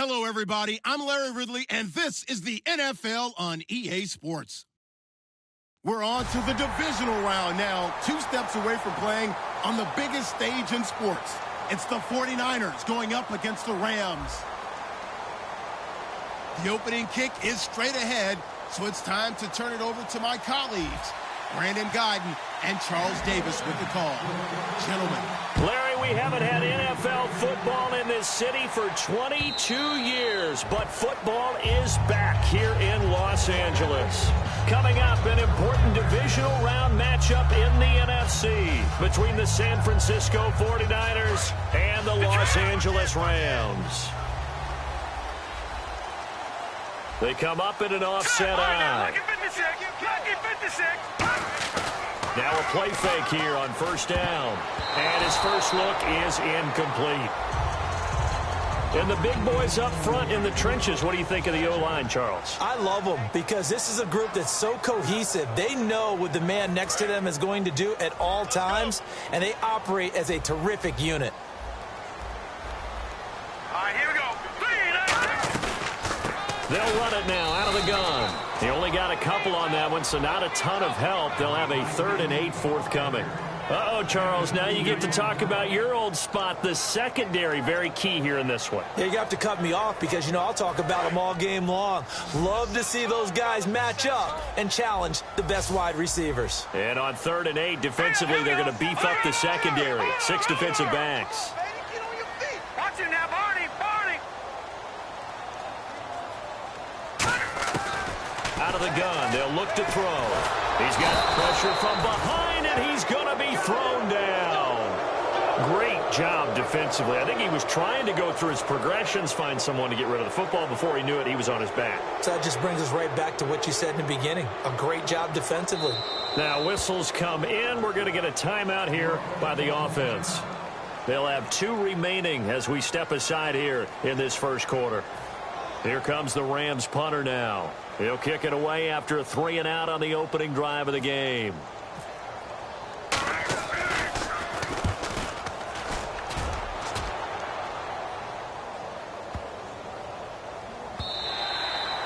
Hello, everybody. I'm Larry Ridley, and this is the NFL on EA Sports. We're on to the divisional round now, 2 steps away from playing on the biggest stage in sports. It's the 49ers going up against the Rams. The opening kick is straight ahead, so it's time to turn it over to my colleagues, Brandon Guyton and Charles Davis with the call. Gentlemen. Larry, we haven't had NFL football in this city for 22 years, but football is back here in Los Angeles. Coming up, an important divisional round matchup in the NFC between the San Francisco 49ers and the Los Angeles Rams. They come up in an offset eye. Now a play fake here on first down. And his first look is incomplete. And the big boys up front in the trenches. What do you think of the O-line, Charles? I love them because this is a group that's so cohesive. They know what the man next to them is going to do at all times, and they operate as a terrific unit. All right, here we go. They'll run it now out of the gun. He only got a couple on that one, so not a ton of help. They'll have a 3rd and 8 forthcoming. Uh-oh, Charles, now you get to talk about your old spot, the secondary. Very key here in this one. Yeah, you have to cut me off because, you know, I'll talk about them all game long. Love to see those guys match up and challenge the best wide receivers. And on 3rd and 8, defensively, they're going to beef up the secondary. 6 defensive backs. Watch it now, Barney. Out of the gun, they'll look to throw. He's got pressure from behind, and he's going to be thrown down. Great job defensively. I think he was trying to go through his progressions, find someone to get rid of the football. Before he knew it, he was on his back. So that just brings us right back to what you said in the beginning. A great job defensively. Now whistles come in. We're going to get a timeout here by the offense. They'll have 2 remaining as we step aside here in this first quarter. Here comes the Rams punter now. He'll kick it away after a 3 and out on the opening drive of the game.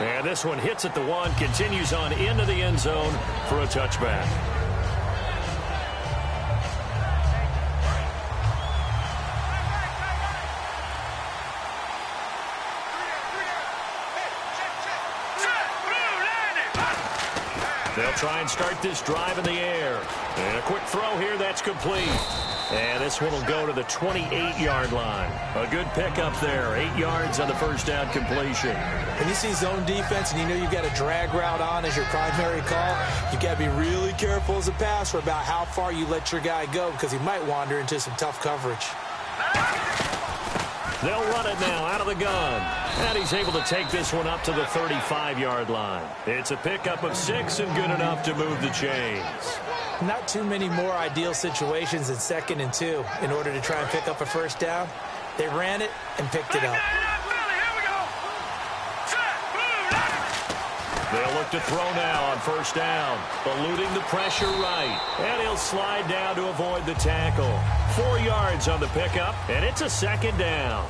And this one hits at the 1, continues on into the end zone for a touchback. They'll try and start this drive in the air. And a quick throw here, that's complete. And this one will go to the 28-yard line. A good pickup there, 8 yards on the first down completion. When you see zone defense and you know you've got a drag route on as your primary call, you've got to be really careful as a passer about how far you let your guy go because he might wander into some tough coverage. They'll run it now out of the gun. And he's able to take this one up to the 35-yard line. It's a pickup of 6 and good enough to move the chains. Not too many more ideal situations than 2nd and 2 in order to try and pick up a first down. They ran it and picked it up. They'll look to throw now on first down, eluding the pressure right. And he'll slide down to avoid the tackle. 4 yards on the pickup, and it's a 2nd down.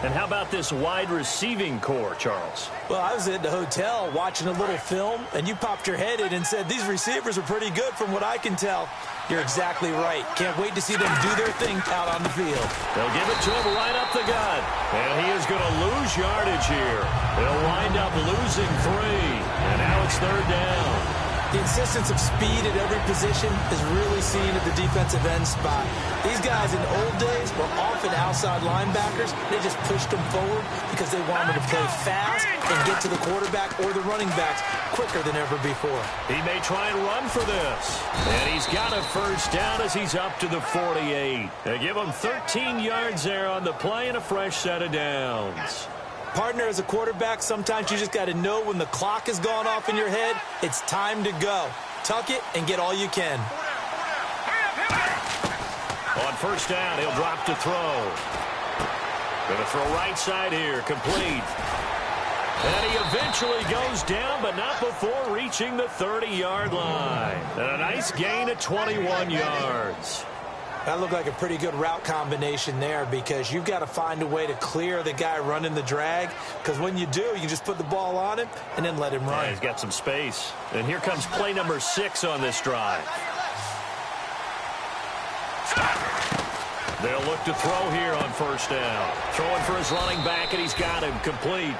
And how about this wide receiving core, Charles? Well, I was at the hotel watching a little film, and you popped your head in and said, these receivers are pretty good from what I can tell. You're exactly right. Can't wait to see them do their thing out on the field. They'll give it to him right up the gut. And he is going to lose yardage here. They'll wind up losing 3. And now it's 3rd down. The insistence of speed at every position is really seen at the defensive end spot. These guys in the old days were often outside linebackers. They just pushed them forward because they wanted to play fast and get to the quarterback or the running backs quicker than ever before. He may try and run for this. And he's got a first down as he's up to the 48. They give him 13 yards there on the play and a fresh set of downs. Partner, as a quarterback, sometimes you just got to know when the clock has gone off in your head, it's time to go. Tuck it and get all you can. On first down, he'll drop to throw. Going to throw right side here, complete. And he eventually goes down, but not before reaching the 30-yard line. And a nice gain of 21 yards. That looked like a pretty good route combination there because you've got to find a way to clear the guy running the drag, because when you do, you just put the ball on him and then let him run. Yeah, he's got some space. And here comes play number 6 on this drive. They'll look to throw here on first down. Throwing for his running back, and he's got him complete.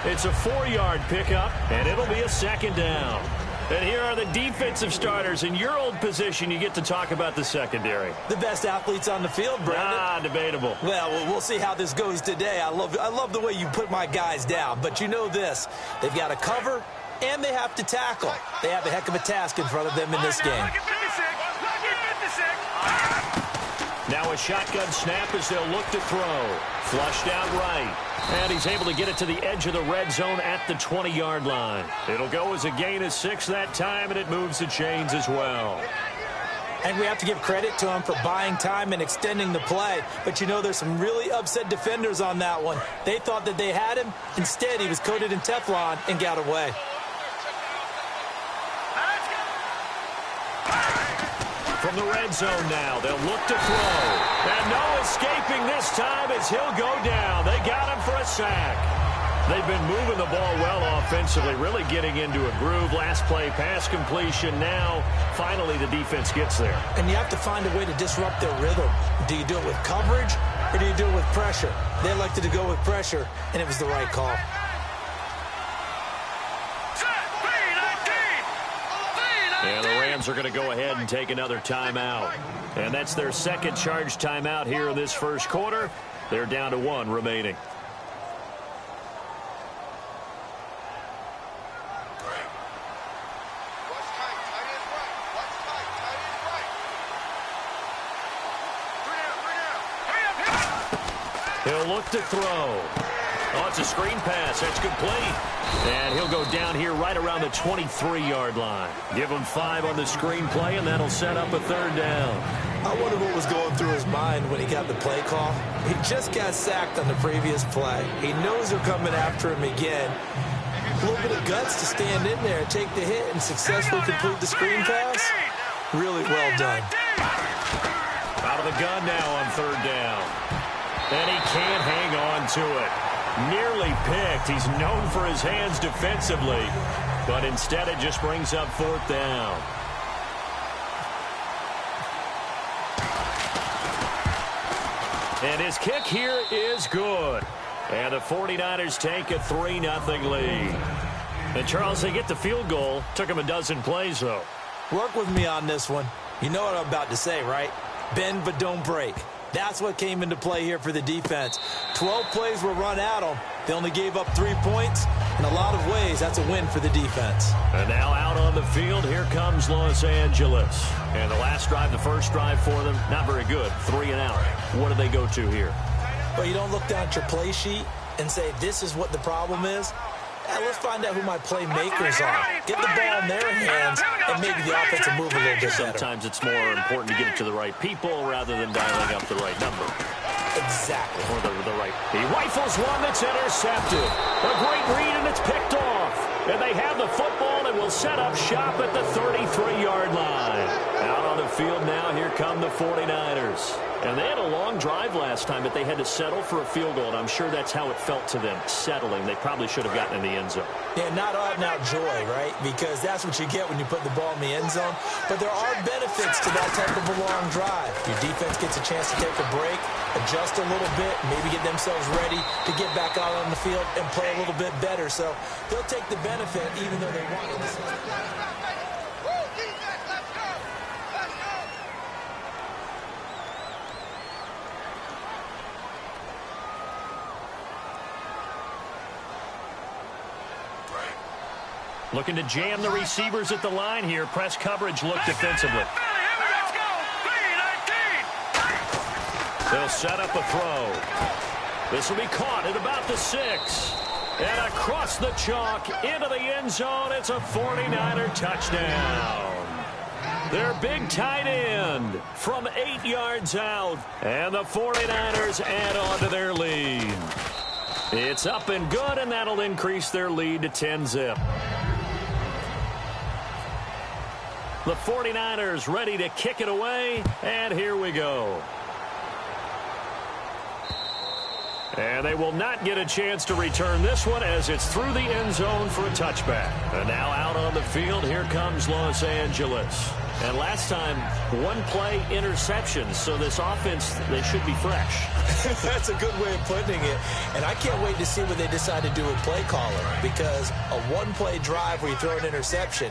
It's a 4-yard pickup, and it'll be a second down. And here are the defensive starters. In your old position, you get to talk about the secondary. The best athletes on the field, Brandon. Debatable. Well, we'll see how this goes today. I love the way you put my guys down. But you know this. They've got to cover, and they have to tackle. They have a heck of a task in front of them in this game. Now a shotgun snap as they'll look to throw. Flushed out right. And he's able to get it to the edge of the red zone at the 20-yard line. It'll go as a gain of 6 that time, and it moves the chains as well. And we have to give credit to him for buying time and extending the play. But, you know, there's some really upset defenders on that one. They thought that they had him. Instead, he was coated in Teflon and got away. From the red zone now, they'll look to throw. And no escaping this time as he'll go down. They got him for a sack. They've been moving the ball well offensively, really getting into a groove. Last play, pass completion. Now, finally, the defense gets there. And you have to find a way to disrupt their rhythm. Do you do it with coverage, or do you do it with pressure? They elected to go with pressure, and it was the right call. And the Rams are going to go ahead and take another timeout. And that's their second charge timeout here in this first quarter. They're down to 1 remaining. He'll look to throw. Oh, it's a screen pass. That's complete. And he'll go down here right around the 23-yard line. Give him 5 on the screen play, and that'll set up a 3rd down. I wonder what was going through his mind when he got the play call. He just got sacked on the previous play. He knows they're coming after him again. A little bit of guts to stand in there, take the hit, and successfully complete the screen pass. Really well done. Out of the gun now on 3rd down. And he can't hang on to it. Nearly picked. He's known for his hands defensively, but instead it just brings up 4th down. And his kick here is good. And the 49ers take a 3-0 lead. And, Charles, they get the field goal. Took him a dozen plays, though. Work with me on this one. You know what I'm about to say, right? Bend but don't break. That's what came into play here for the defense. 12 plays were run at them. They only gave up 3 points. In a lot of ways, that's a win for the defense. And now out on the field, here comes Los Angeles. And the last drive, the first drive for them, not very good. 3 and out. What do they go to here? Well, you don't look down at your play sheet and say, this is what the problem is. Let's find out who my playmakers are. Get the ball in their hands and maybe the offense will move a little bit better. Sometimes it's more important to get it to the right people rather than dialing up the right number. Exactly. Or the right. He rifles one that's intercepted. A great read, and it's picked off. And they have the football and will set up shop at the 33-yard line. Out on the field now, here come the 49ers. And they had a long drive last time, but they had to settle for a field goal, and I'm sure that's how it felt to them, settling. They probably should have gotten in the end zone. Yeah, not out-and-out joy, right? Because that's what you get when you put the ball in the end zone. But there are benefits to that type of a long drive. Your defense gets a chance to take a break, adjust a little bit, maybe get themselves ready to get back out on the field and play a little bit better. So they'll take the benefit even though they want it. Looking to jam the receivers at the line here. Press coverage look defensively. They'll set up a throw. This will be caught at about the 6. And across the chalk into the end zone. It's a 49er touchdown. Their big tight end from 8 yards out. And the 49ers add on to their lead. It's up and good, and that'll increase their lead to 10-zip. The 49ers ready to kick it away, and here we go. And they will not get a chance to return this one as it's through the end zone for a touchback. And now out on the field, here comes Los Angeles. And last time, one play interception, so this offense, they should be fresh. That's a good way of putting it. And I can't wait to see what they decide to do with play calling, because a one-play drive where you throw an interception,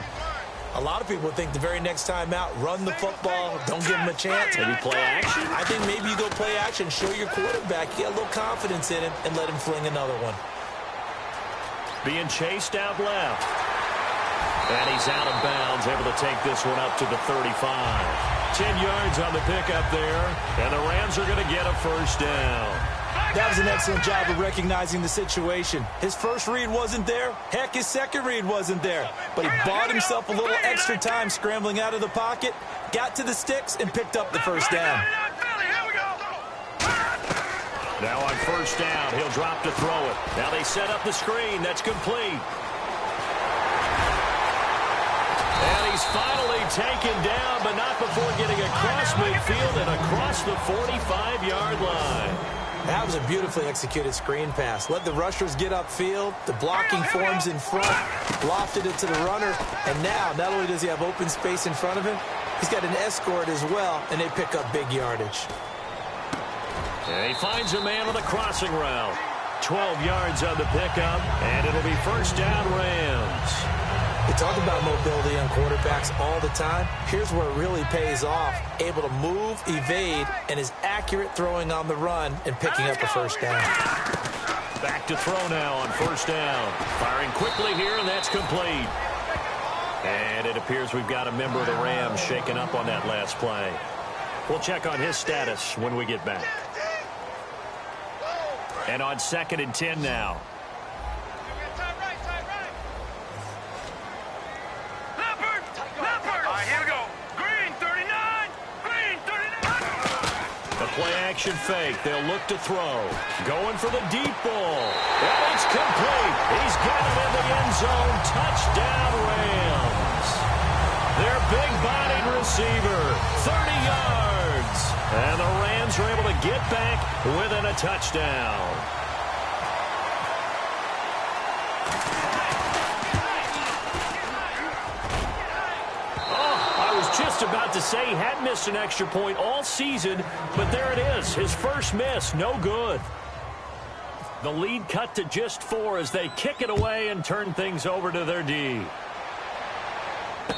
a lot of people think the very next time out, run the football, don't give them a chance. Maybe play action? I think maybe you go play action, show your quarterback, you get a little confidence in him, and let him fling another one. Being chased out left. And he's out of bounds, able to take this one up to the 35. 10 yards on the pickup there, and the Rams are going to get a first down. That was an excellent job of recognizing the situation. His first read wasn't there. Heck, his second read wasn't there. But he bought himself a little extra time scrambling out of the pocket, got to the sticks, and picked up the first down. Now on first down, he'll drop to throw it. Now they set up the screen. That's complete. And he's finally taken down, but not before getting across midfield and across the 45-yard line. That was a beautifully executed screen pass. Let the rushers get upfield. The blocking forms in front. Lofted it to the runner. And now, not only does he have open space in front of him, he's got an escort as well, and they pick up big yardage. And he finds a man on the crossing route. 12 yards on the pickup, and it'll be first down Rams. We talk about mobility on quarterbacks all the time. Here's where it really pays off. Able to move, evade, and is accurate throwing on the run and picking up a first down. Back to throw now on first down. Firing quickly here, and that's complete. And it appears we've got a member of the Rams shaken up on that last play. We'll check on his status when we get back. And on 2nd and 10 now. Play-action fake. They'll look to throw. Going for the deep ball. And it's complete. He's got it in the end zone. Touchdown, Rams. Their big-bodied receiver. 30 yards. And the Rams are able to get back within a touchdown. Just about to say he hadn't missed an extra point all season, but there it is. His first miss, no good. The lead cut to just 4 as they kick it away and turn things over to their D.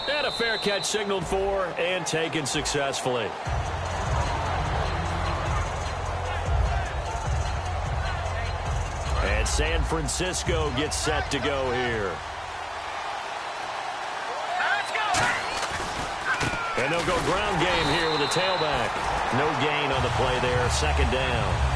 And a fair catch signaled for and taken successfully. And San Francisco gets set to go here. And they'll go ground game here with a tailback. No gain on the play there. Second down.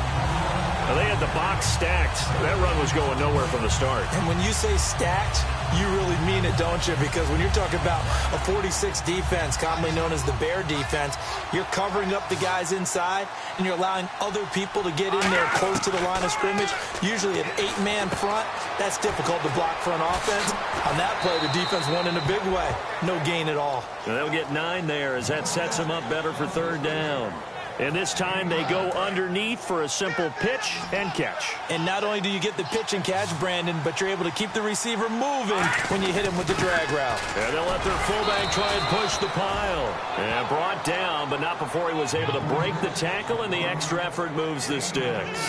Well, they had the box stacked. That run was going nowhere from the start. And when you say stacked, you really mean it, don't you? Because when you're talking about a 46 defense, commonly known as the Bear defense, you're covering up the guys inside, and you're allowing other people to get in there close to the line of scrimmage, usually an 8-man front. That's difficult to block for an offense. On that play, the defense won in a big way. No gain at all. And they'll get 9 there as that sets them up better for third down. And this time they go underneath for a simple pitch and catch. And not only do you get the pitch and catch, Brandon, but you're able to keep the receiver moving when you hit him with the drag route. And they'll let their fullback try and push the pile. And brought down, but not before he was able to break the tackle, and the extra effort moves the sticks.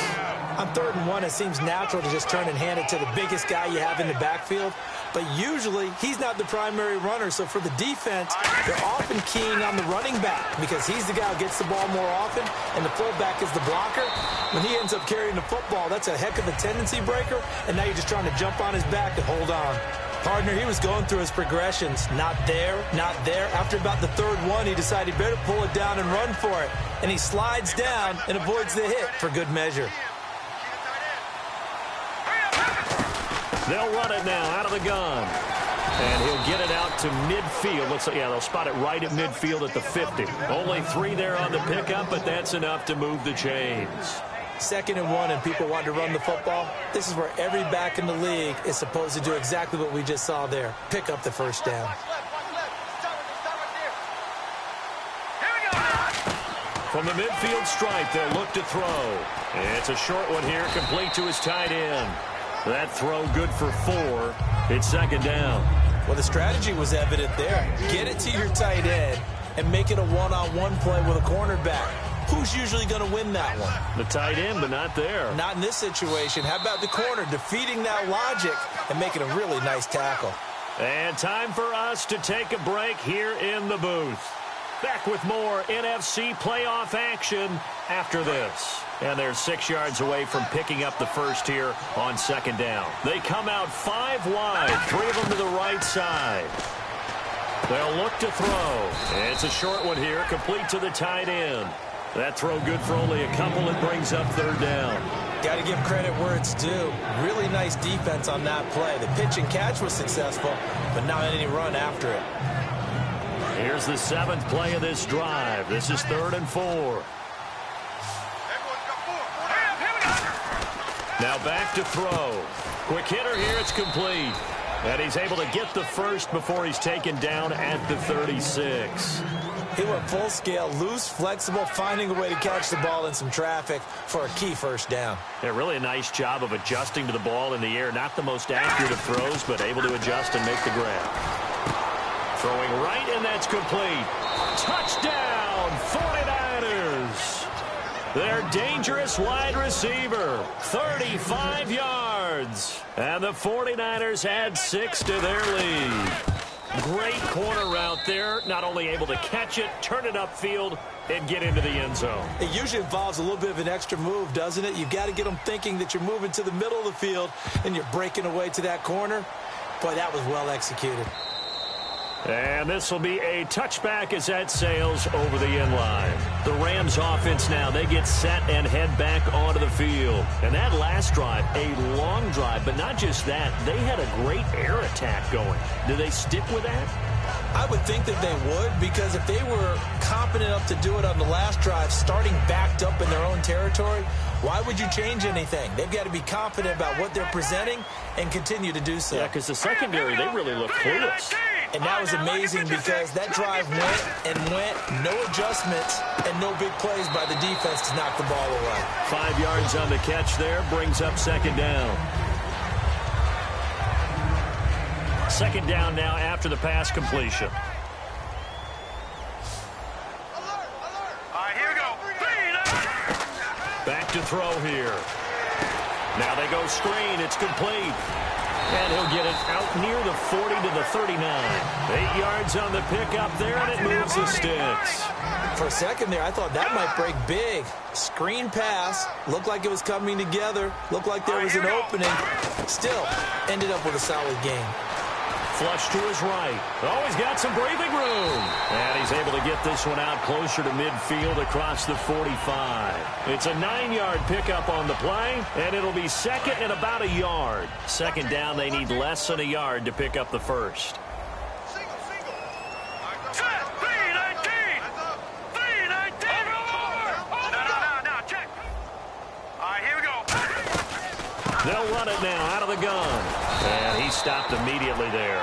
On 3rd and 1, it seems natural to just turn and hand it to the biggest guy you have in the backfield. But usually, he's not the primary runner. So for the defense, they're often keying on the running back because he's the guy who gets the ball more often, and the fullback is the blocker. When he ends up carrying the football, that's a heck of a tendency breaker, and now you're just trying to jump on his back and hold on. Partner, he was going through his progressions. Not there, not there. After about the 3rd one, he decided he better pull it down and run for it. And he slides down and avoids the hit for good measure. They'll run it now out of the gun. And he'll get it out to midfield. Looks like, yeah, they'll spot it right at midfield at the 50. Only 3 there on the pickup, but that's enough to move the chains. 2nd and 1, and people want to run the football. This is where every back in the league is supposed to do exactly what we just saw there. Pick up the first down. From the midfield stripe, they'll look to throw. It's a short one here, complete to his tight end. That throw good for 4. It's second down. Well, the strategy was evident there. Get it to your tight end and make it a one-on-one play with a cornerback. Who's usually going to win that one? The tight end, but not there. Not in this situation. How about the corner defeating that logic and making a really nice tackle? And time for us to take a break here in the booth. Back with more NFC playoff action after this. And they're 6 yards away from picking up the first here on second down. They come out 5 wide, 3 of them to the right side. They'll look to throw. It's a short one here, complete to the tight end. That throw good for only a couple. It brings up third down. Got to give credit where it's due. Really nice defense on that play. The pitch and catch was successful, but not any run after it. Here's the 7th play of this drive. This is 3rd and 4. Now back to throw. Quick hitter here. It's complete. And he's able to get the first before he's taken down at the 36. He went full scale, loose, flexible, finding a way to catch the ball in some traffic for a key first down. Yeah, really a nice job of adjusting to the ball in the air. Not the most accurate of throws, but able to adjust and make the grab. Throwing right, and that's complete. Touchdown, 49ers. Their dangerous wide receiver, 35 yards. And the 49ers add 6 to their lead. Great corner route there. Not only able to catch it, turn it upfield, and get into the end zone. It usually involves a little bit of an extra move, doesn't it? You've got to get them thinking that you're moving to the middle of the field and you're breaking away to that corner. Boy, that was well executed. And this will be a touchback as that sails over the end line. The Rams offense now, they get set and head back onto the field. And that last drive, a long drive, but not just that, they had a great air attack going. Do they stick with that? I would think that they would, because if they were competent enough to do it on the last drive, starting backed up in their own territory, why would you change anything? They've got to be confident about what they're presenting and continue to do so. Yeah, because the secondary, they really look clueless. And that was amazing because that drive went and went, no adjustments, and no big plays by the defense to knock the ball away. 5 yards on the catch there, brings up second down. Second down now after the pass completion. Here we go. Back to throw here. Now they go screen. It's complete. And he'll get it out near the 40 to the 39. 8 yards on the pickup there, and it moves the sticks. For a second there, I thought that might break big. Screen pass. Looked like it was coming together. Looked like there was an opening. Still, ended up with a solid game. Flush to his right. Oh, he's got some breathing room. And he's able to get this one out closer to midfield across the 45. It's a 9-yard pickup on the play, and it'll be second and about a yard. Second down, they need less than a yard to pick up the first. They'll run it now out of the gun. And he stopped immediately there.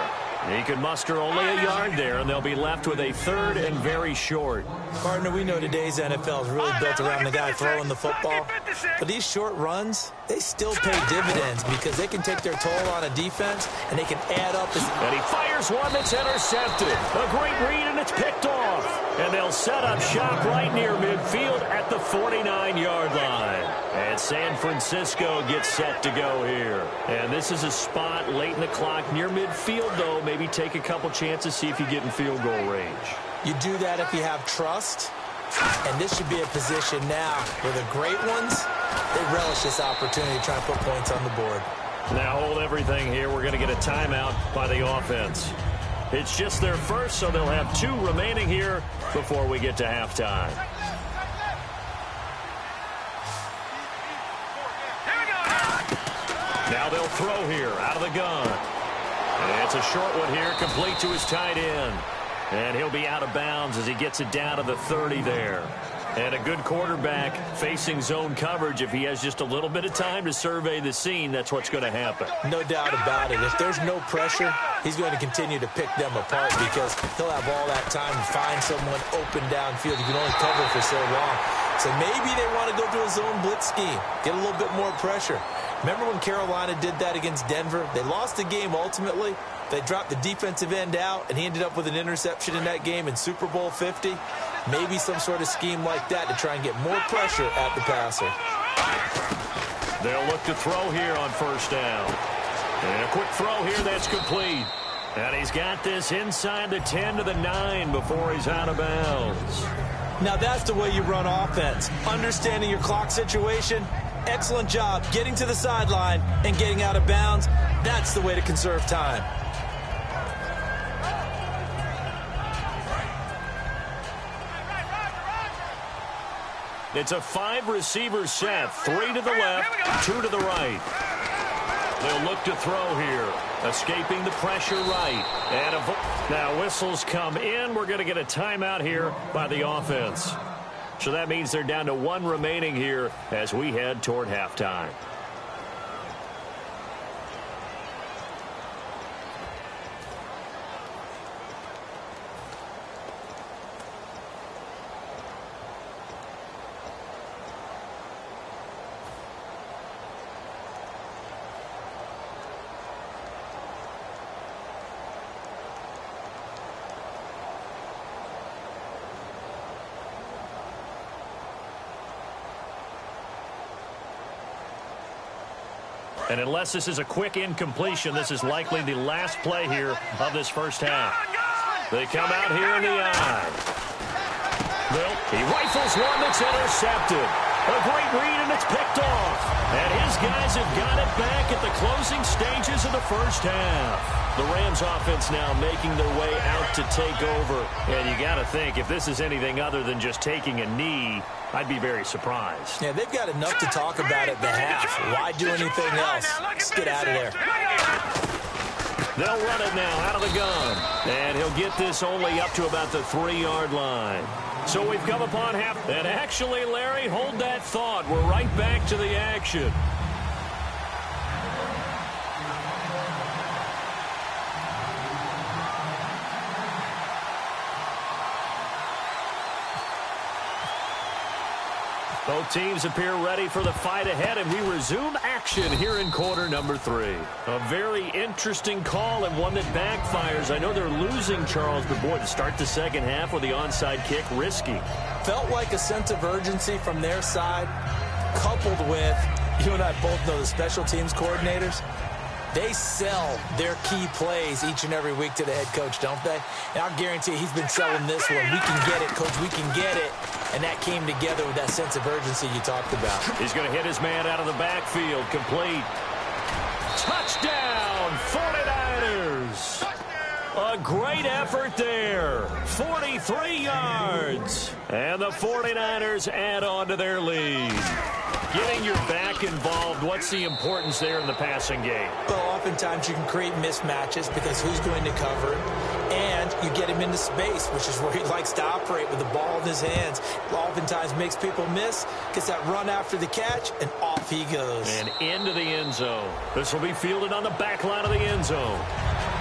He can muster only a yard there, and they'll be left with a third and very short. Partner, we know today's NFL is really built around the guy throwing the football. But these short runs, they still pay dividends because they can take their toll on a defense, and they can add up. And he fires one that's intercepted. A great read, and it's picked off. And they'll set up shop right near midfield at the 49-yard line. And San Francisco gets set to go here. And this is a spot late in the clock near midfield, though. Maybe take a couple chances, see if you get in field goal range. You do that if you have trust. And this should be a position now where the great ones, they relish this opportunity to try and put points on the board. Now hold everything here. We're going to get a timeout by the offense. It's just their first, so they'll have 2 remaining here before we get to halftime. Now they'll throw here out of the gun. And it's a short one here, complete to his tight end. And he'll be out of bounds as he gets it down to the 30 there. And a good quarterback facing zone coverage. If he has just a little bit of time to survey the scene, that's what's going to happen. No doubt about it. If there's no pressure, he's going to continue to pick them apart because he'll have all that time to find someone open downfield. You can only cover for so long. So maybe they want to go to a zone blitz scheme, get a little bit more pressure. Remember when Carolina did that against Denver? They lost the game ultimately. They dropped the defensive end out, and he ended up with an interception in that game in Super Bowl 50. Maybe some sort of scheme like that to try and get more pressure at the passer. They'll look to throw here on first down. And a quick throw here that's complete. And he's got this inside the 10 to the 9 before he's out of bounds. Now that's the way you run offense. Understanding your clock situation. Excellent job getting to the sideline and getting out of bounds. That's the way to conserve time. It's a 5-receiver set. 3 to the left, 2 to the right. They'll look to throw here. Escaping the pressure right. And now whistles come in. We're going to get a timeout here by the offense. So that means they're down to 1 remaining here as we head toward halftime. And unless this is a quick incompletion, this is likely the last play here of this first half. They come out here in the eye. He rifles one that's intercepted. A great read, and it's picked off. And his guys have got it back at the closing stages of the first half. The Rams offense now making their way out to take over. And you got to think, if this is anything other than just taking a knee, I'd be very surprised. Yeah, they've got enough to talk about at the half. Why do anything else? Let's get out of there. They'll run it now out of the gun. And he'll get this only up to about the 3-yard line. So we've come upon half. And actually, Larry, hold that thought. We're right back to the action. Both teams appear ready for the fight ahead, and we resume action here in quarter number 3. A very interesting call and one that backfires. I know they're losing, Charles, but boy, to start the second half with the onside kick, risky. Felt like a sense of urgency from their side, coupled with, you and I both know the special teams coordinators. They sell their key plays each and every week to the head coach, don't they? And I'll guarantee you he's been selling this one. We can get it, coach, we can get it. And that came together with that sense of urgency you talked about. He's going to hit his man out of the backfield. Complete. Touchdown, 49ers. A great effort there. 43 yards. And the 49ers add on to their lead. Getting your back involved, what's the importance there in the passing game? Well, oftentimes you can create mismatches because who's going to cover it? And you get him into space, which is where he likes to operate with the ball in his hands. Oftentimes makes people miss, gets that run after the catch, and off he goes. And into the end zone. This will be fielded on the back line of the end zone.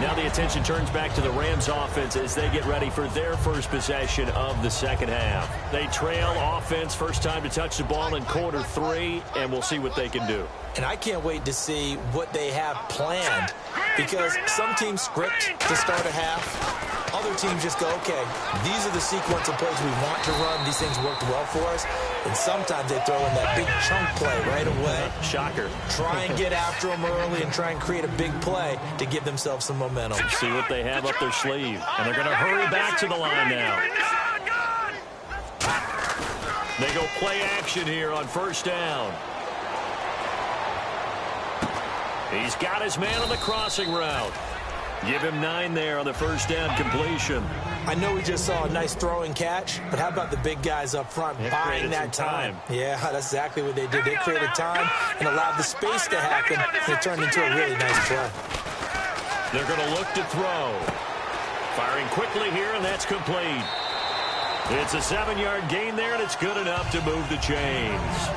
Now the attention turns back to the Rams offense as they get ready for their first possession of the second half. They trail offense, first time to touch the ball in quarter 3, and we'll see what they can do. And I can't wait to see what they have planned, because some teams script to start a half. Other teams just go, okay, these are the sequence of plays we want to run. These things worked well for us. And sometimes they throw in that big chunk play right away. Shocker. Try and get after them early and try and create a big play to give themselves some momentum. See what they have up their sleeve. And they're going to hurry back to the line now. They go play action here on first down. He's got his man on the crossing route. Give him 9 there on the first down completion. I know we just saw a nice throwing catch, but how about the big guys up front buying that time? Yeah, that's exactly what they did. They created time and allowed the space to happen, and it turned into a really nice play. They're going to look to throw. Firing quickly here, and that's complete. It's a 7-yard gain there, and it's good enough to move the chains.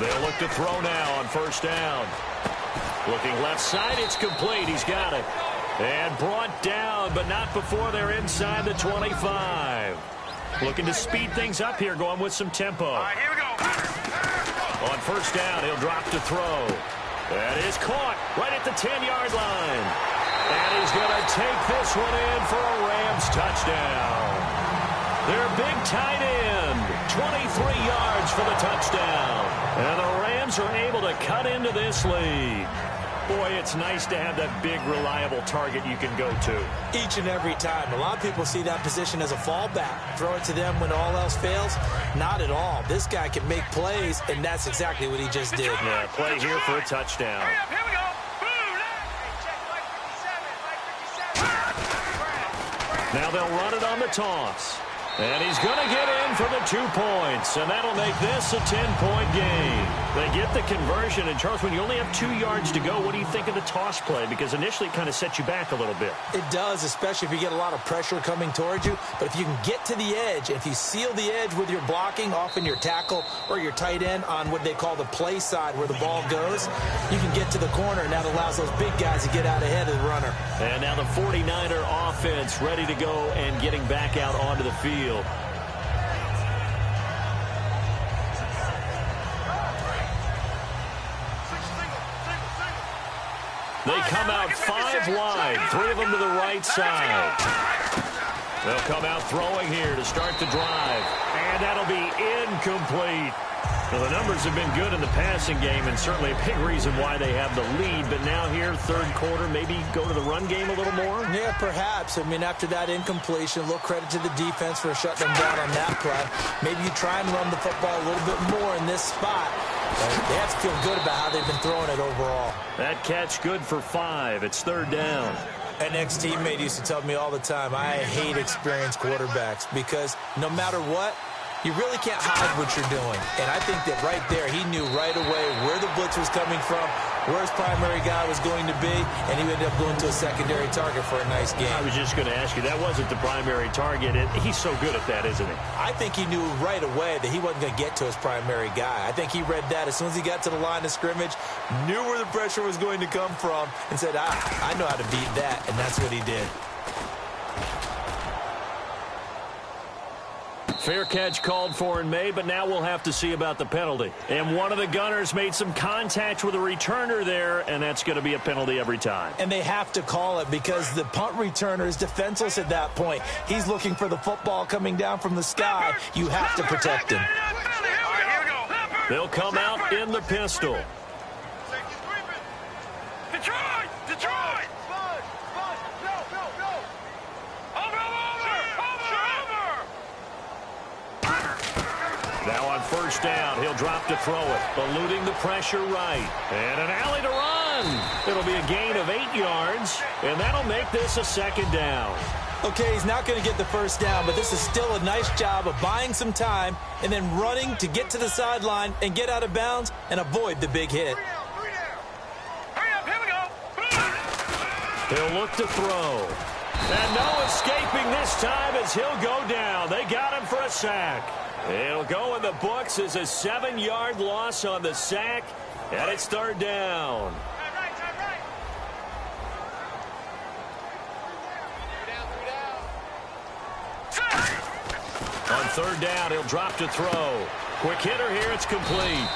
They'll look to throw now on first down. Looking left side, it's complete. He's got it. And brought down, but not before they're inside the 25. Looking to speed things up here, going with some tempo. All right, here we go. On first down, he'll drop to throw. That is caught right at the 10-yard line. And he's going to take this one in for a Rams touchdown. Their big tight end, 23 yards for the touchdown. And the Rams are able to cut into this lead. Boy, it's nice to have that big, reliable target you can go to. Each and every time. A lot of people see that position as a fallback. Throw it to them when all else fails. Not at all. This guy can make plays, and that's exactly what he just did. Yeah, play here for a touchdown. Hurry up, here we go. Now they'll run it on the toss. And he's going to get in for the 2 points, and that'll make this a 10-point game. They get the conversion, and Charles, when you only have 2 yards to go, what do you think of the toss play? Because initially it kind of sets you back a little bit. It does, especially if you get a lot of pressure coming towards you. But if you can get to the edge, if you seal the edge with your blocking, often your tackle or your tight end on what they call the play side where the ball goes, you can get to the corner, and that allows those big guys to get out ahead of the runner. And now the 49er offense ready to go and getting back out onto the field. They come out 5 wide, 3 of them to the right side. They'll come out throwing here to start the drive. And that'll be incomplete. Well, the numbers have been good in the passing game, and certainly a big reason why they have the lead. But now here, third quarter, maybe go to the run game a little more? Yeah, perhaps. I mean, after that incompletion, a little credit to the defense for shutting them down on that play. Maybe you try and run the football a little bit more in this spot. But they have to feel good about how they've been throwing it overall. That catch good for 5. It's third down. An ex-teammate used to tell me all the time, I hate experienced quarterbacks because no matter what, you really can't hide what you're doing. And I think that right there, he knew right away where the blitz was coming from, where his primary guy was going to be, and he ended up going to a secondary target for a nice game. I was just going to ask you, that wasn't the primary target. And he's so good at that, isn't he? I think he knew right away that he wasn't going to get to his primary guy. I think he read that as soon as he got to the line of scrimmage, knew where the pressure was going to come from, and said, I know how to beat that, and that's what he did. Fair catch called for and made, but now we'll have to see about the penalty. And one of the gunners made some contact with a returner there, and that's going to be a penalty every time. And they have to call it because the punt returner is defenseless at that point. He's looking for the football coming down from the sky. You have to protect him. They'll come out in the pistol. Detroit! Detroit! Now on first down, he'll drop to throw it, eluding the pressure right. And an alley to run. It'll be a gain of 8 yards, and that'll make this a second down. Okay, he's not going to get the first down, but this is still a nice job of buying some time and then running to get to the sideline and get out of bounds and avoid the big hit. Hurry up, here we go. He'll look to throw. And no escaping this time as he'll go down. They got him for a sack. It'll go in the books as a 7-yard loss on the sack, and it's third down. On third down, he'll drop to throw. Quick hitter here, it's complete.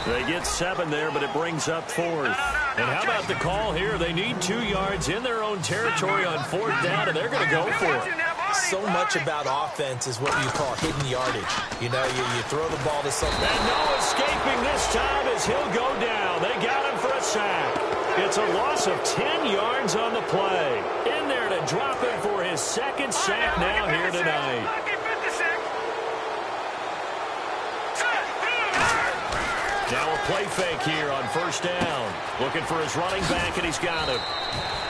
They get 7 there, but it brings up 4th. And how about the call here? They need 2 yards in their own territory on 4th down, and they're going to go for it. So much about offense is what you call hidden yardage. You know, you throw the ball to someone. And no escaping this time as he'll go down. They got him for a sack. It's a loss of 10 yards on the play. In there to drop him for his second sack now here tonight. Now a play fake here on first down. Looking for his running back, and he's got him.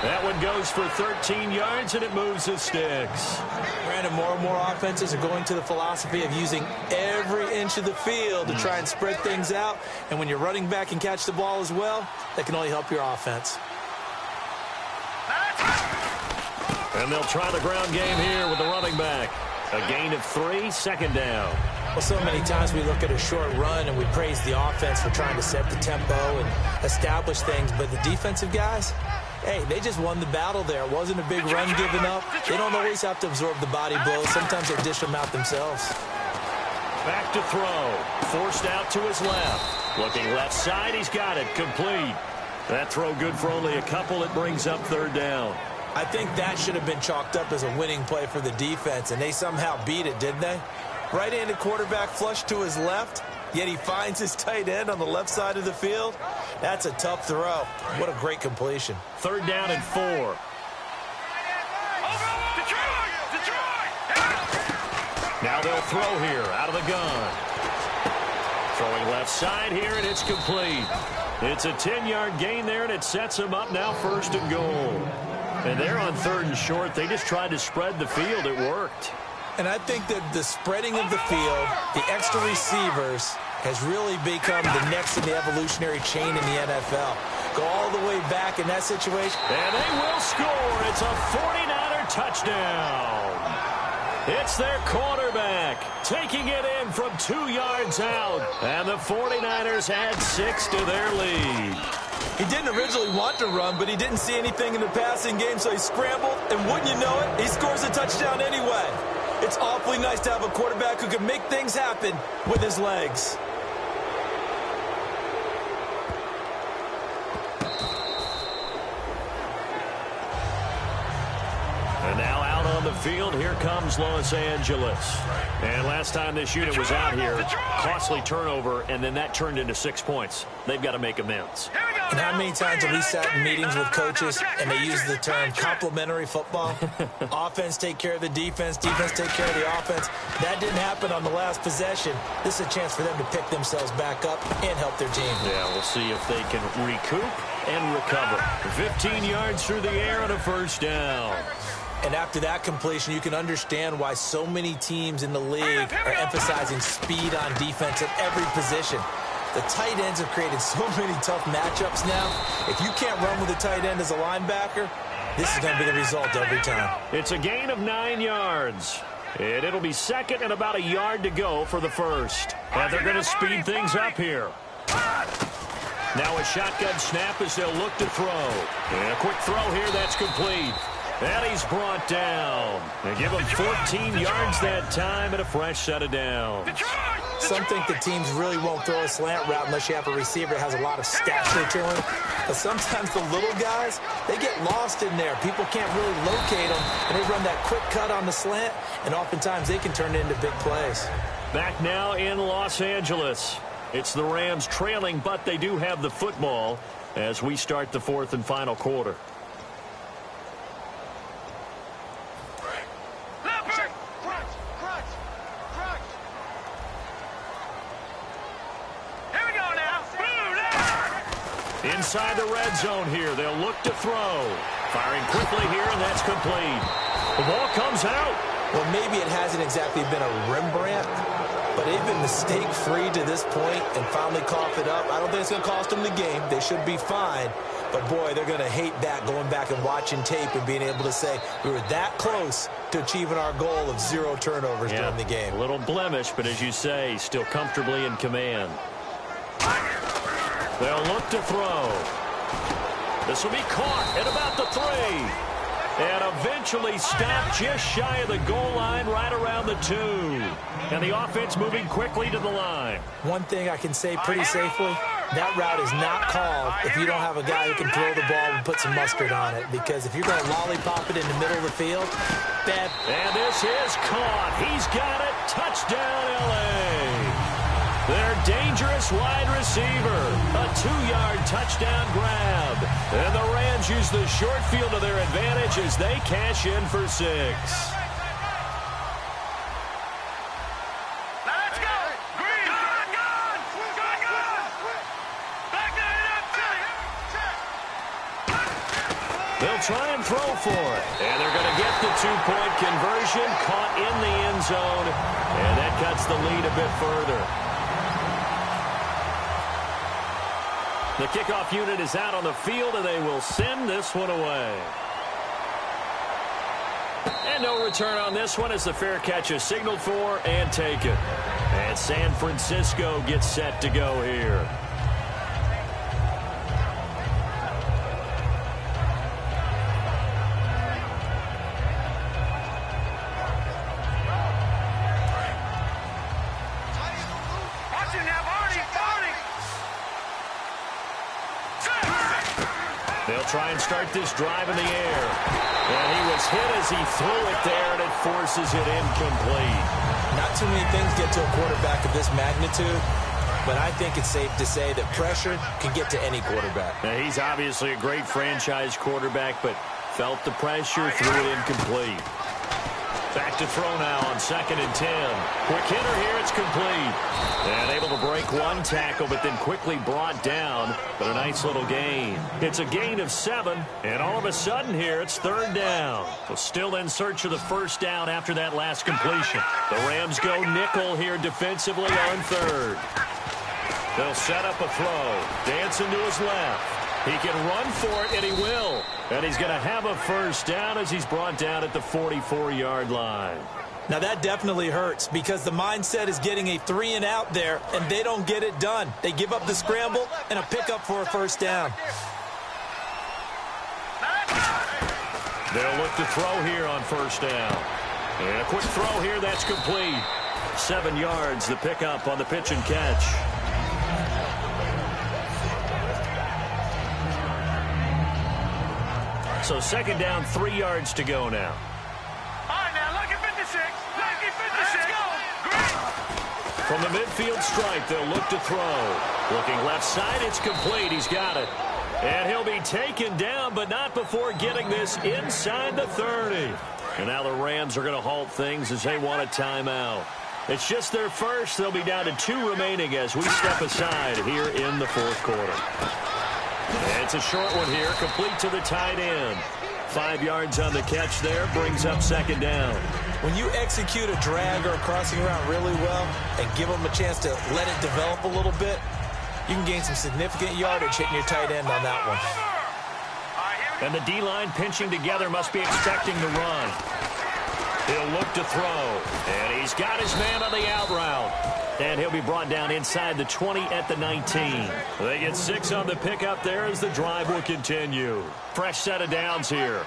That one goes for 13 yards, and it moves the sticks. Brandon, more and more offenses are going to the philosophy of using every inch of the field to try and spread things out. And when you're running back and catch the ball as well, that can only help your offense. And they'll try the ground game here with the running back. A gain of 3, second down. Well, so many times we look at a short run and we praise the offense for trying to set the tempo and establish things, but the defensive guys, hey, they just won the battle there. It wasn't a big run given up. They don't always have to absorb the body blows. Sometimes they dish them out themselves. Back to throw. Forced out to his left. Looking left side, he's got it. Complete. That throw good for only a couple. It brings up third down. I think that should have been chalked up as a winning play for the defense, and they somehow beat it, didn't they? Right-handed quarterback flush to his left, yet he finds his tight end on the left side of the field. That's a tough throw. What a great completion. Third down and 4. Now they'll throw here out of the gun. Throwing left side here, and it's complete. It's a 10-yard gain there, and it sets them up now 1st and goal. And they're on 3rd and short. They just tried to spread the field. It worked. And I think that the spreading of the field, the extra receivers, has really become the next in the evolutionary chain in the NFL. Go all the way back in that situation. And they will score. It's a 49er touchdown. It's their quarterback taking it in from 2 yards out. And the 49ers add 6 to their lead. He didn't originally want to run, but he didn't see anything in the passing game, so he scrambled. And wouldn't you know it, he scores a touchdown anyway. It's awfully nice to have a quarterback who can make things happen with his legs. And now out on the field, here comes Los Angeles. And last time this unit was out here, costly turnover, and then that turned into 6 points. They've got to make amends. And how many times have we sat in meetings with coaches and they use the term complementary football? Offense take care of the defense, defense take care of the offense. That didn't happen on the last possession. This is a chance for them to pick themselves back up and help their team. Yeah, we'll see if they can recoup and recover. 15 yards through the air and a 1st down. And after that completion, you can understand why so many teams in the league are emphasizing speed on defense at every position. The tight ends have created so many tough matchups now. If you can't run with a tight end as a linebacker, this is going to be the result every time. It's a gain of 9 yards. And it'll be 2nd and about a yard to go for the 1st. And they're going to speed things up here. Now a shotgun snap as they'll look to throw. And a quick throw here, that's complete. And he's brought down. They give him 14 yards that time and a fresh set of downs. Some think the teams really won't throw a slant route unless you have a receiver that has a lot of stature to him. But sometimes the little guys, they get lost in there. People can't really locate them, and they run that quick cut on the slant, and oftentimes they can turn it into big plays. Back now in Los Angeles. It's the Rams trailing, but they do have the football as we start the 4th and final quarter. Inside the red zone here. They'll look to throw. Firing quickly here, and that's complete. The ball comes out. Well, maybe it hasn't exactly been a Rembrandt, but they've been mistake-free to this point and finally cough it up. I don't think it's going to cost them the game. They should be fine. But, boy, they're going to hate that, going back and watching tape and being able to say we were that close to achieving our goal of 0 turnovers during the game. A little blemish, but as you say, still comfortably in command. They'll look to throw. This will be caught at about the 3. And eventually stopped just shy of the goal line right around the 2. And the offense moving quickly to the line. One thing I can say pretty safely, that route is not called if you don't have a guy who can throw the ball and put some mustard on it. Because if you're going to lollipop it in the middle of the field, bad. And this is caught. He's got it. Touchdown, L.A. Their dangerous wide receiver. A 2-yard touchdown grab. And the Rams use the short field to their advantage as they cash in for 6. Let's go! Green! Gun! Back They'll try and throw for it. And they're going to get the 2-point conversion. Caught in the end zone. And that cuts the lead a bit further. The kickoff unit is out on the field, and they will send this one away. And no return on this one as the fair catch is signaled for and taken. And San Francisco gets set to go here. They'll try and start this drive in the air. And he was hit as he threw it there, and it forces it incomplete. Not too many things get to a quarterback of this magnitude, but I think it's safe to say that pressure can get to any quarterback. Now, he's obviously a great franchise quarterback, but felt the pressure, threw it incomplete. Back to throw now on 2nd and 10. Quick hitter here, it's complete. And able to break one tackle, but then quickly brought down. But a nice little gain. It's a gain of 7, and all of a sudden here, it's 3rd down. So still in search of the 1st down after that last completion. The Rams go nickel here defensively on 3rd. They'll set up a throw. Dancing to his left. He can run for it, and he will. And he's going to have a 1st down as he's brought down at the 44-yard line. Now, that definitely hurts because the mindset is getting a 3-and-out there, and they don't get it done. They give up the scramble and a pickup for a 1st down. They'll look to throw here on 1st down. And a quick throw here, that's complete. 7 yards, the pickup on the pitch and catch. So 2nd down, 3 yards to go now. All right, now, look at 56. Look at 56. Let's go. From the midfield stripe, they'll look to throw. Looking left side, it's complete. He's got it. And he'll be taken down, but not before getting this inside the 30. And now the Rams are going to halt things as they want a timeout. It's just their first. They'll be down to 2 remaining as we step aside here in the 4th quarter. And it's a short one here, complete to the tight end. 5 yards on the catch there, brings up 2nd down. When you execute a drag or a crossing route really well and give them a chance to let it develop a little bit, you can gain some significant yardage hitting your tight end on that one. And the D-line pinching together must be expecting the run. He'll look to throw, and he's got his man on the out route. And he'll be brought down inside the 20 at the 19. They get 6 on the pickup there as the drive will continue. Fresh set of downs here.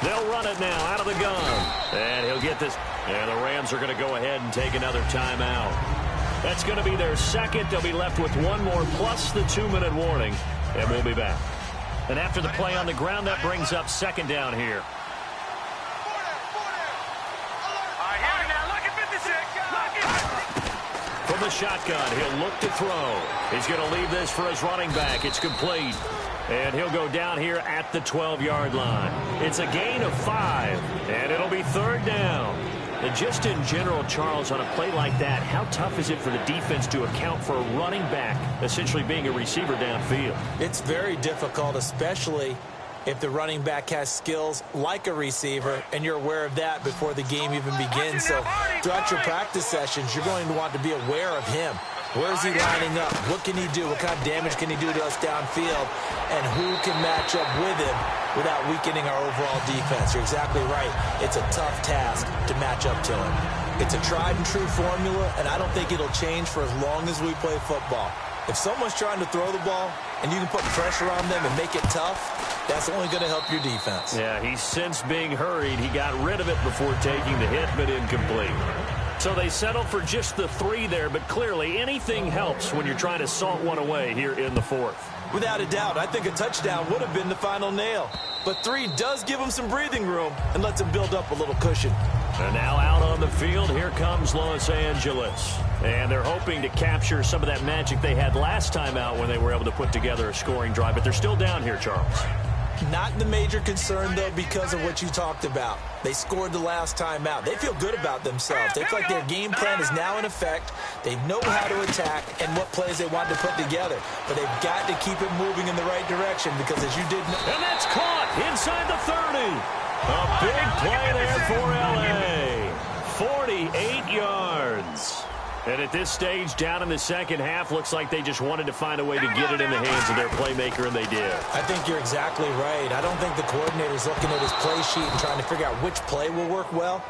They'll run it now out of the gun. And he'll get this. And the Rams are going to go ahead and take another timeout. That's going to be their 2nd. They'll be left with 1 more plus the 2-minute warning. And we'll be back. And after the play on the ground, that brings up 2nd down here. From the shotgun, he'll look to throw. He's going to leave this for his running back. It's complete. And he'll go down here at the 12-yard line. It's a gain of 5, and it'll be 3rd down. And just in general, Charles, on a play like that, how tough is it for the defense to account for a running back essentially being a receiver downfield? It's very difficult, especially if the running back has skills like a receiver, and you're aware of that before the game even begins. So throughout your practice sessions, you're going to want to be aware of him. Where is he lining up? What can he do? What kind of damage can he do to us downfield? And who can match up with him without weakening our overall defense? You're exactly right. It's a tough task to match up to him. It's a tried and true formula, and I don't think it'll change for as long as we play football. If someone's trying to throw the ball and you can put pressure on them and make it tough, that's only going to help your defense. Yeah, he's since being hurried. He got rid of it before taking the hit, but incomplete. So they settle for just the 3 there, but clearly anything helps when you're trying to salt one away here in the 4th. Without a doubt, I think a touchdown would have been the final nail. But 3 does give them some breathing room and lets them build up a little cushion. And now out on the field, here comes Los Angeles. And they're hoping to capture some of that magic they had last time out when they were able to put together a scoring drive. But they're still down here, Charles. Not the major concern, though, because of what you talked about. They scored the last time out. They feel good about themselves. They feel like their game plan is now in effect. They know how to attack and what plays they want to put together. But they've got to keep it moving in the right direction because, as you did know... And that's caught inside the 30. A big play there for L.A. 48 yards. And at this stage, down in the second half, looks like they just wanted to find a way to get it in the hands of their playmaker, and they did. I think you're exactly right. I don't think the coordinator's looking at his play sheet and trying to figure out which play will work well.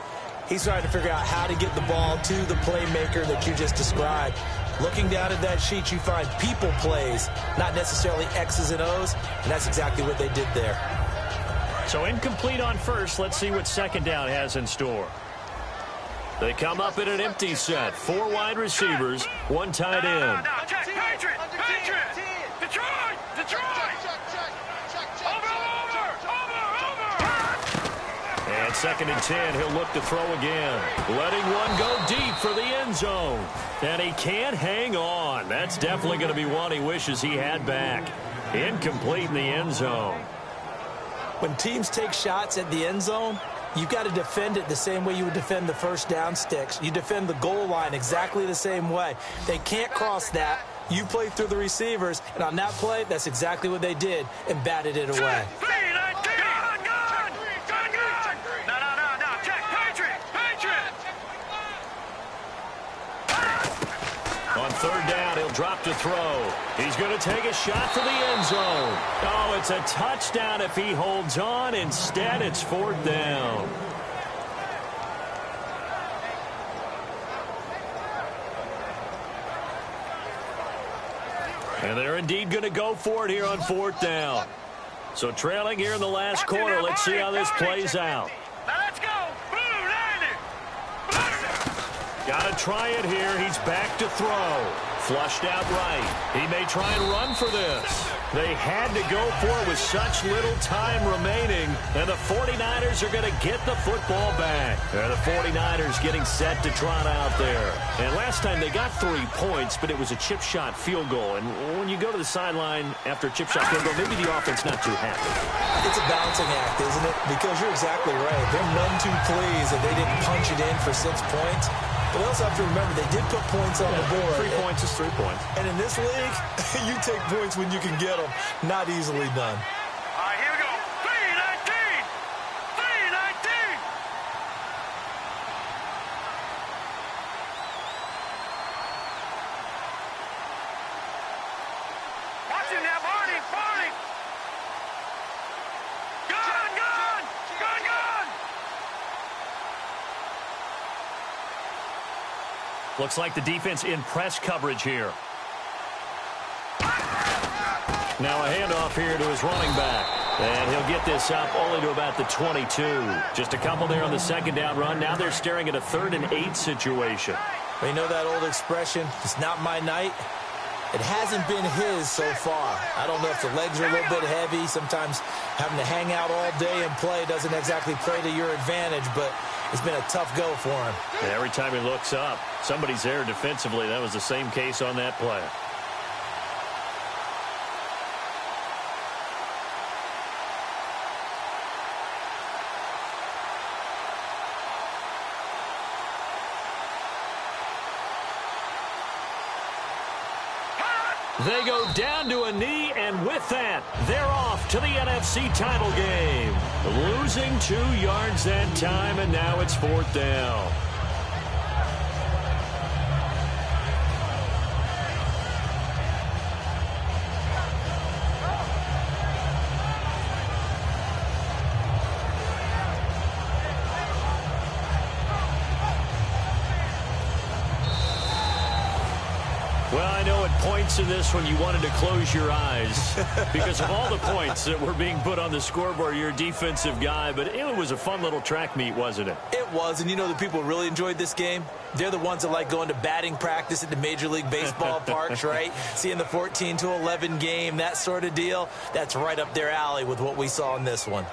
He's trying to figure out how to get the ball to the playmaker that you just described. Looking down at that sheet, you find people plays, not necessarily X's and O's, and that's exactly what they did there. So incomplete on first. Let's see what second down has in store. They come up in an empty set. 4 wide receivers, 1 tight end. Check. Patriot! Detroit! Over! And 2nd and 10, he'll look to throw again. Letting one go deep for the end zone. And he can't hang on. That's definitely going to be one he wishes he had back. Incomplete in the end zone. When teams take shots at the end zone, you've got to defend it the same way you would defend the first down sticks. You defend the goal line exactly the same way. They can't cross that. You play through the receivers, and on that play, that's exactly what they did and batted it away. On 3rd down, he'll drop to throw. He's going to take a shot for the end zone. Oh, it's a touchdown if he holds on. Instead, it's 4th down. And they're indeed going to go for it here on 4th down. So trailing here in the last quarter, let's see how this plays out. Now let's go! Got to try it here. He's back to throw. Flushed out right. He may try and run for this. They had to go for it with such little time remaining. And the 49ers are going to get the football back. And the 49ers getting set to trot out there. And last time they got 3 points, but it was a chip shot field goal. And when you go to the sideline after a chip shot field goal, maybe the offense not too happy. It's a balancing act, isn't it? Because you're exactly right. They're none too pleased that they didn't punch it in for 6 points. But we also have to remember they did put points on the board. 3 points is 3 points. And in this league, you take points when you can get them. Not easily done. All right, here we go. 319! Watch him now, Barney! Gun! Looks like the defense in press coverage here. Now a handoff here to his running back. And he'll get this up only to about the 22. Just a couple there on the 2nd down run. Now they're staring at a 3rd and 8 situation. You know that old expression, it's not my night? It hasn't been his so far. I don't know if the legs are a little bit heavy. Sometimes having to hang out all day and play doesn't exactly play to your advantage, but it's been a tough go for him. And every time he looks up, somebody's there defensively. That was the same case on that play. They go down to a knee, and with that, they're off to the NFC title game. Losing 2 yards that time, and now it's 4th down. Well, I know at points in this one you wanted to close your eyes because of all the points that were being put on the scoreboard. You're a defensive guy, but it was a fun little track meet, wasn't it? It was, and you know the people who really enjoyed this game? They're the ones that like going to batting practice at the Major League Baseball parks, right? Seeing the 14-11 game, that sort of deal. That's right up their alley with what we saw in this one.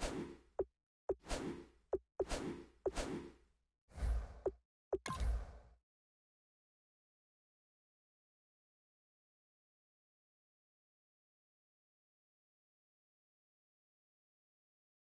it.